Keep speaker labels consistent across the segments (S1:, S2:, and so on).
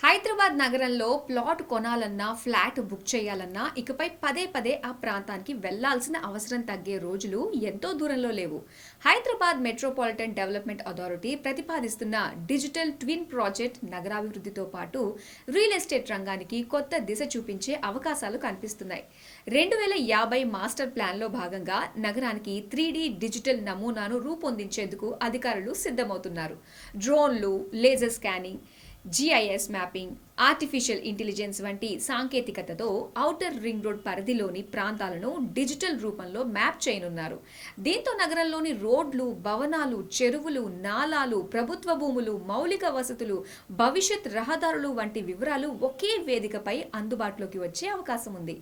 S1: హైదరాబాద్ నగరంలో ప్లాట్ కొనాలన్నా, flat book చేయాలన్నా ఇకపై పదే పదే ఆ ప్రాంతానికి వెళ్లాల్సిన అవసరం తగ్గే రోజులు ఎంతో దూరంలో లేవు. హైదరాబాద్ మెట్రోపాలిటన్ డెవలప్మెంట్ అథారిటీ ప్రతిపాదిస్తున్న డిజిటల్ ట్విన్ ప్రాజెక్ట్ నగరాభివృద్ధితో పాటు రియల్ ఎస్టేట్ రంగానికి కొత్త దిశ చూపించే అవకాశాలు కనిపిస్తున్నాయి. 2050 మాస్టర్ ప్లాన్లో భాగంగా నగరానికి 3D డిజిటల్ నమూనాను రూపొందించేందుకు అధికారులు సిద్ధమవుతున్నారు. డ్రోన్లు, laser scanning, GIS mapping, artificial intelligence వంటి సాంకేతికతతో ఔటర్ రింగ్ రోడ్ పరిధిలోని ప్రాంతాలను డిజిటల్ రూపంలో మ్యాప్ చేయనున్నారు. దీంతో నగరంలోని రోడ్లు, భవనాలు, చెరువులు, నాలాలు, ప్రభుత్వ భూములు, మౌలిక వసతులు, భవిష్యత్ రహదారులు వంటి వివరాలు ఒకే వేదికపై అందుబాటులోకి వచ్చే అవకాశం ఉంది.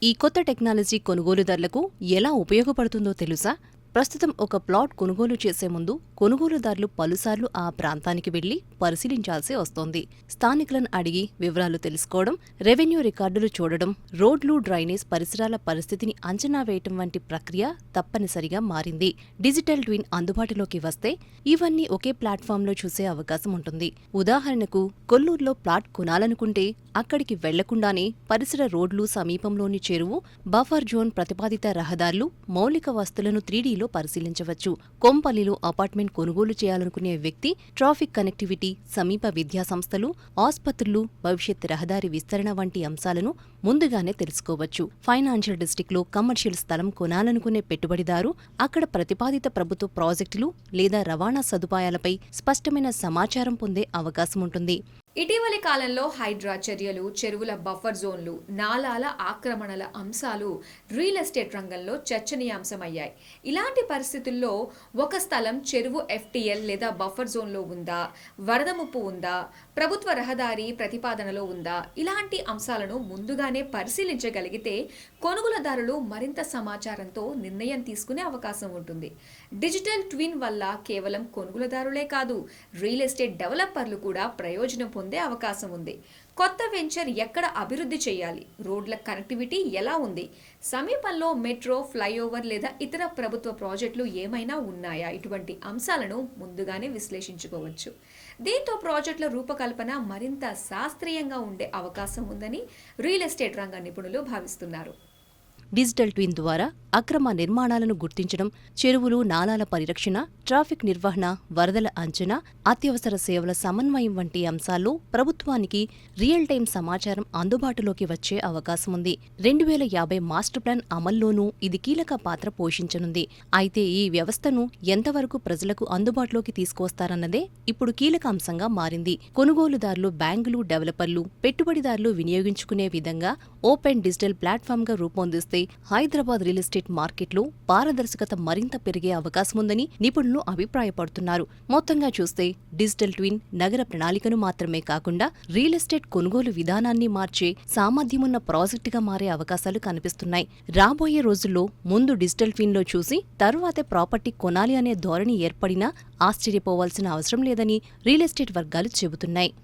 S2: ఈ కొత్త టెక్నాలజీ కొనుగోలుదారులకు ఎలా ఉపయోగపడుతుందో తెలుసా? ప్రస్తుతం ఒక ప్లాట్ కొనుగోలు చేసే ముందు కొనుగోలుదారులు పలుసార్లు ఆ ప్రాంతానికి వెళ్లి పరిశీలించాల్సి వస్తోంది. స్థానికులను అడిగి వివరాలు తెలుసుకోవడం, రెవెన్యూ రికార్డులు చూడడం, రోడ్లు, డ్రైనేజ్ పరిసరాల పరిస్థితిని అంచనా వేయటం వంటి ప్రక్రియ తప్పనిసరిగా మారింది. డిజిటల్ ట్విన్ అందుబాటులోకి వస్తే ఇవన్నీ ఒకే ప్లాట్ఫామ్లో చూసే అవకాశం ఉంటుంది. ఉదాహరణకు, కొల్లూరులో ప్లాట్ కొనాలనుకుంటే అక్కడికి వెళ్లకుండానే పరిసర రోడ్లు, సమీపంలోని చెరువు, బఫర్ జోన్, ప్రతిపాదిత రహదారులు, మౌలిక వస్తువులను 3Dలో పరిశీలించవచ్చు. కొంపల్లిలో అపార్ట్మెంట్ కొనుగోలు చేయాలనుకునే వ్యక్తి ట్రాఫిక్ కనెక్టివిటీ, సమీప విద్యా సంస్థలు, ఆస్పత్రులు, భవిష్యత్ రహదారి విస్తరణ వంటి అంశాలను ముందుగానే తెలుసుకోవచ్చు. ఫైనాన్షియల్ డిస్ట్రిక్ట్లో కమర్షియల్ స్థలం కొనాలనుకునే పెట్టుబడిదారు అక్కడ ప్రతిపాదిత ప్రభుత్వ ప్రాజెక్టులు లేదా రవాణా సదుపాయాలపై స్పష్టమైన సమాచారం పొందే అవకాశం ఉంటుంది.
S1: ఇటీవలి కాలంలో హైడ్రా చర్యలు, చెరువుల బఫర్ జోన్లు, నాలాల ఆక్రమణల అంశాలు రియల్ ఎస్టేట్ రంగంలో చర్చనీయాంశమయ్యాయి. ఇలాంటి పరిస్థితుల్లో ఒక స్థలం చెరువు FTL లేదా బఫర్ జోన్లో ఉందా, వరద ముప్పు ఉందా, ప్రభుత్వ రహదారి ప్రతిపాదనలో ఉందా, ఇలాంటి అంశాలను ముందుగానే పరిశీలించగలిగితే కొనుగోలుదారులు మరింత సమాచారంతో నిర్ణయం తీసుకునే అవకాశం ఉంటుంది. డిజిటల్ ట్విన్ వల్ల కేవలం కొనుగోలుదారులే కాదు, రియల్ ఎస్టేట్ డెవలపర్లు కూడా ప్రయోజనం పొందే అవకాశం ఉంది. కొత్త వెంచర్ ఎక్కడ అభివృద్ధి చేయాలి, రోడ్ల కనెక్టివిటీ ఎలా ఉంది, సమీపంలో మెట్రో, ఫ్లైఓవర్ లేదా ఇతర ప్రభుత్వ ప్రాజెక్టులు ఏమైనా ఉన్నాయా, ఇటువంటి అంశాలను ముందుగానే విశ్లేషించుకోవచ్చు. దీంతో ప్రాజెక్టుల రూపకల్పన మరింత శాస్త్రీయంగా ఉండే అవకాశం ఉందని రియల్ ఎస్టేట్ రంగ నిపుణులు భావిస్తున్నారు.
S2: డిజిటల్ ట్విన్ ద్వారా అక్రమ నిర్మాణాలను గుర్తించడం, చెరువులు, నాలాల పరిరక్షణ, ట్రాఫిక్ నిర్వహణ, వరదల అంచనా, అత్యవసర సేవల సమన్వయం వంటి అంశాల్లో ప్రభుత్వానికి రియల్ టైం సమాచారం అందుబాటులోకి వచ్చే అవకాశముంది. 2050 మాస్టర్ ప్లాన్ అమల్లోనూ ఇది కీలక పాత్ర పోషించనుంది. అయితే ఈ వ్యవస్థను ఎంతవరకు ప్రజలకు అందుబాటులోకి తీసుకువస్తారన్నదే ఇప్పుడు కీలక అంశంగా మారింది. కొనుగోలుదారులు, బ్యాంకులు, డెవలపర్లు, పెట్టుబడిదారులు వినియోగించుకునే విధంగా ఓపెన్ డిజిటల్ ప్లాట్ఫామ్గా రూపొందిస్తే హైదరాబాద్ రియల్ ఎస్టేట్ మార్కెట్లో పారదర్శకత మరింత పెరిగే అవకాశముందని నిపుణులు అభిప్రాయపడుతున్నారు. మొత్తంగా చూస్తే డిజిటల్ ట్విన్ నగర ప్రణాళికను మాత్రమే కాకుండా రియల్ ఎస్టేట్ కొనుగోలు విధానాన్ని మార్చే సామర్థ్యమున్న ప్రాజెక్టుగా మారే అవకాశాలు కనిపిస్తున్నాయి. రాబోయే రోజుల్లో ముందు డిజిటల్ ట్విన్లో చూసి తరువాతే ప్రాపర్టీ కొనాలి అనే ధోరణి ఏర్పడినా ఆశ్చర్యపోవాల్సిన అవసరం లేదని రియల్ ఎస్టేట్ వర్గాలు చెబుతున్నాయి.